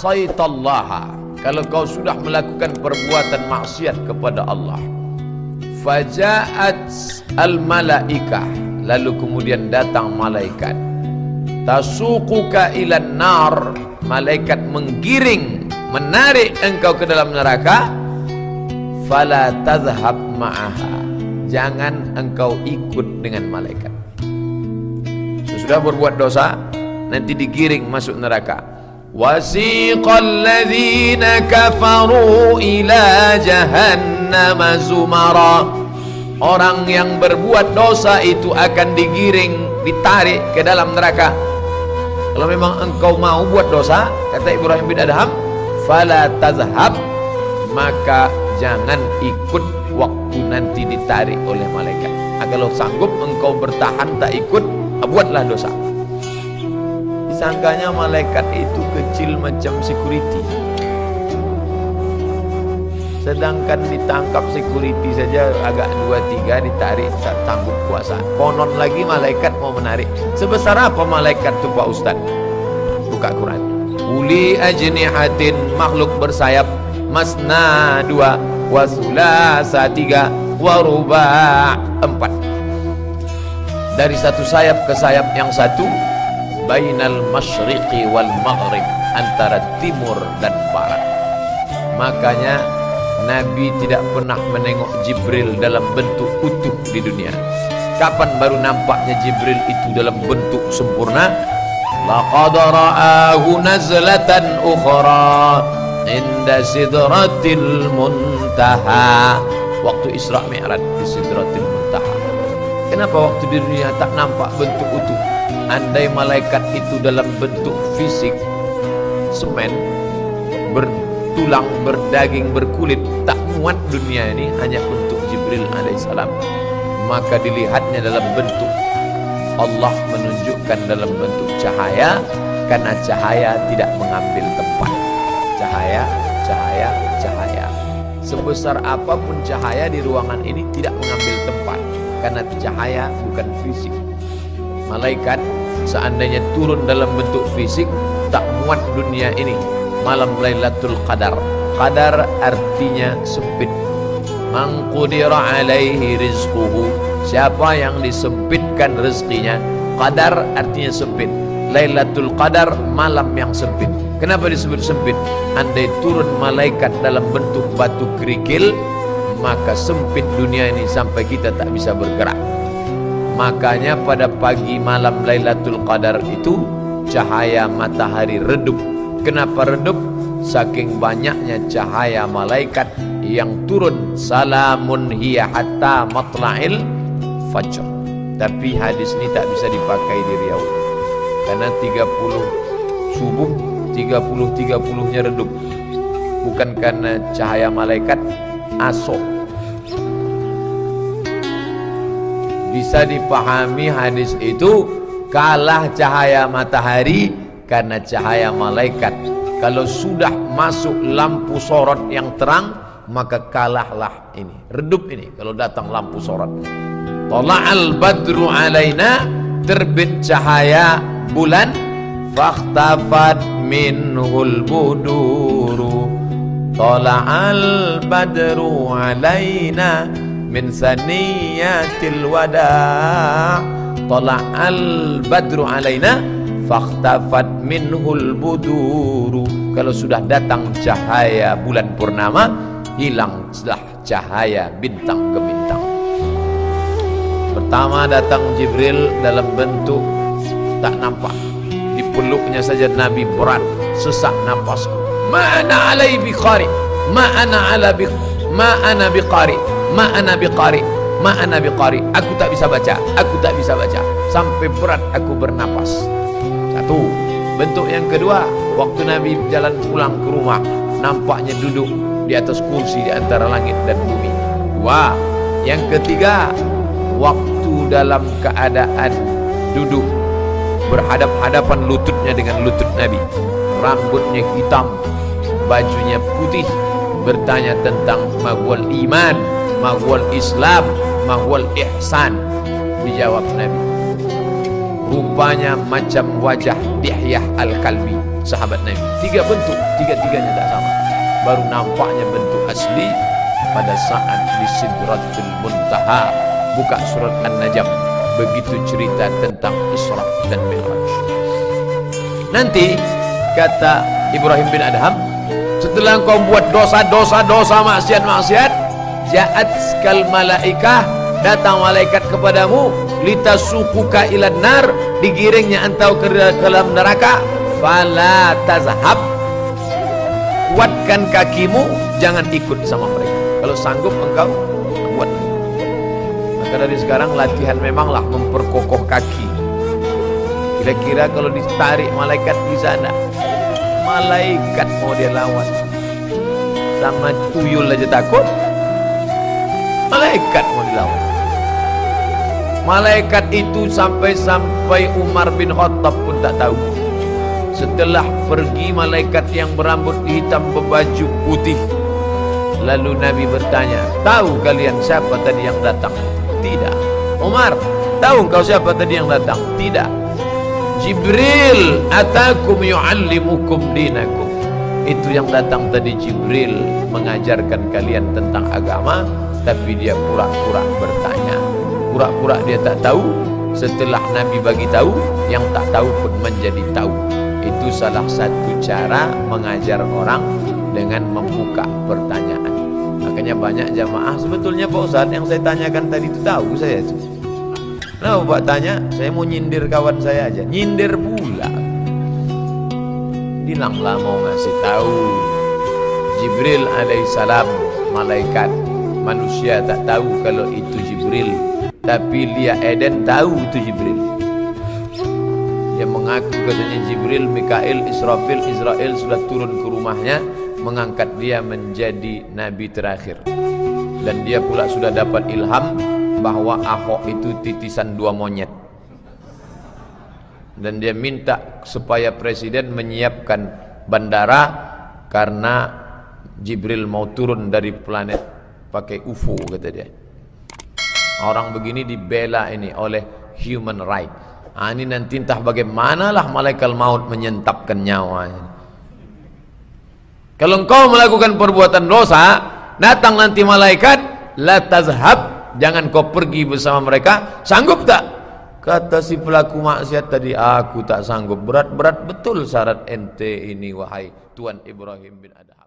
asaitallaha, kalau kau sudah melakukan perbuatan maksiat kepada Allah, fajaat al malaikah, lalu kemudian datang malaikat, tasuquka ilan nar, malaikat menggiring, menarik engkau ke dalam neraka, fala tadhhab ma'aha, jangan engkau ikut dengan malaikat. Sesudah berbuat dosa, nanti digiring masuk neraka. Wasiqal ladzina kafaru ila jahannam zumara, orang yang berbuat dosa itu akan digiring, ditarik ke dalam neraka. Kalau memang engkau mau buat dosa, kata Ibrahim bin Adham, fala tazhab, maka jangan ikut waktu nanti ditarik oleh malaikat. Kalau sanggup engkau bertahan tak ikut, buatlah dosa. Disangkanya malaikat itu kecil macam security, sedangkan ditangkap security saja agak 2-3 ditarik tak sanggup kuasa. Konon lagi malaikat mau menarik. Sebesar apa malaikat itu Pak Ustaz? Buka Quran. Uli ajnihatin, makhluk bersayap, masna 2, wa sulasa 3, wa ruba' 4. Dari satu sayap ke sayap yang satu, bainal masyriqi wal maghrib, antara timur dan barat. Makanya Nabi tidak pernah menengok Jibril dalam bentuk utuh di dunia. Kapan baru nampaknya Jibril itu dalam bentuk sempurna? Laqad ra'ahu nazlatan ukhra inda sidratil muntaha, waktu Isra Mi'raj di sidratil muntaha. Kenapa waktu di dunia tak nampak bentuk utuh? Andai malaikat itu dalam bentuk fisik semen, bertulang, berdaging, berkulit, tak muat dunia ini hanya untuk Jibril alaihissalam. Maka dilihatnya dalam bentuk, Allah menunjukkan dalam bentuk cahaya, karena cahaya tidak mengambil tempat. Cahaya, cahaya, cahaya. Sebesar apapun cahaya di ruangan ini tidak mengambil tempat, karena cahaya bukan fisik. Malaikat seandainya turun dalam bentuk fisik, tak muat dunia ini. Malam Lailatul Qadar, qadar artinya sempit. Man qudira alaihi rizquhu, siapa yang disempitkan rezekinya. Qadar artinya sempit. Lailatul Qadar, malam yang sempit. Kenapa disebut sempit? Andai turun malaikat dalam bentuk batu kerikil, maka sempit dunia ini sampai kita tak bisa bergerak. Makanya pada pagi malam Lailatul Qadar itu cahaya matahari redup. Kenapa redup? Saking banyaknya cahaya malaikat yang turun. Salamun hiya hatta matla'il fajr. Tapi hadis ini tak bisa dipakai di Riau, karena 30 subuh, 30-30-nya redup. Bukan karena cahaya malaikat, asok. Bisa dipahami hadis itu kalah cahaya matahari karena cahaya malaikat. Kalau sudah masuk lampu sorot yang terang, maka kalahlah ini, redup ini kalau datang lampu sorot. Tala'al badru alaina, terbit cahaya bulan, fakhtafat minhul buduru. Tala'al badru alaina min saniyatil wada'. Tala'al badru alaina fakhtafat minhul buduru. Kalau sudah datang cahaya bulan purnama, hilanglah cahaya bintang gemintang. Pertama datang Jibril dalam bentuk tak nampak. Dipeluknya saja Nabi berat, sesak napasku. Ma'ana alai biqari, ma'ana ala bi, ma'ana biqari, ma'ana biqari, ma'ana biqari. Aku tak bisa baca, aku tak bisa baca. Sampai berat aku bernapas. Satu. Bentuk yang kedua, waktu Nabi jalan pulang ke rumah, nampaknya duduk di atas kursi di antara langit dan bumi. Dua. Yang ketiga, waktu dalam keadaan duduk berhadap-hadapan lututnya dengan lutut Nabi, rambutnya hitam, bajunya putih, bertanya tentang mahwal iman, mahwal Islam, mahwal ihsan. Dijawab Nabi, rupanya macam wajah Dihyah al-Kalbi. sahabat Nabi. 3 bentuk, tiga-tiganya tak sama. Baru nampaknya bentuk asli pada saat di Sidratul Muntaha. Buka surat An-Najm, begitu cerita tentang Isra dan Mi'raj. Nanti kata Ibrahim bin Adham, setelah kau buat dosa maksiat, ja'at skal malaikah, datang malaikat kepadamu, litasukuka ilan nar, digiringnya engkau ke dalam neraka, fala tazhab, kuatkan kakimu, jangan ikut sama mereka. Kalau sanggup engkau kuat. Maka dari sekarang latihan memanglah memperkokoh kaki. Kira-kira kalau ditarik malaikat bisa enggak? Malaikat mau dia lawan, sama tuyul aja takut. Malaikat mau dilawan. Malaikat itu sampai Umar bin Khattab pun tak tahu. Setelah pergi malaikat yang berambut hitam berbaju putih, lalu Nabi bertanya, tahu kalian siapa tadi yang datang? Tidak. Umar, tahu engkau siapa tadi yang datang? Tidak. Jibril atakum yu'allimukum dinakum. Itu yang datang tadi Jibril mengajarkan kalian tentang agama, tapi dia pura-pura bertanya. Pura-pura dia tak tahu. Setelah Nabi bagi tahu, yang tak tahu pun menjadi tahu. Itu salah satu cara mengajar orang dengan membuka pertanyaan. Makanya banyak jamaah, sebetulnya Pak Ustaz yang saya tanyakan tadi itu tahu saya itu. Nah, Pak tanya, saya mau nyindir kawan saya aja, nyindir pula. Bilanglah mau ngasih tahu. Jibril alaihissalam, malaikat, manusia tak tahu kalau itu Jibril, tapi Lia Eden tahu itu Jibril. Dia mengaku katanya Jibril, Mikail, Israfil, Israel sudah turun ke rumahnya, mengangkat dia menjadi nabi terakhir. Dan dia pula sudah dapat ilham bahwa Ahok itu titisan 2 monyet. Dan dia minta supaya presiden menyiapkan bandara karena Jibril mau turun dari planet pakai UFO, kata dia. Orang begini dibela ini oleh human right. Ini nanti entah bagaimanalah malaikat maut menyentapkan nyawanya. Kalau engkau melakukan perbuatan dosa, datang nanti malaikat, la tazhab, jangan kau pergi bersama mereka. Sanggup tak? Kata si pelaku maksiat tadi, aku tak sanggup. Berat-berat betul syarat ente ini, wahai Tuan Ibrahim bin Adham.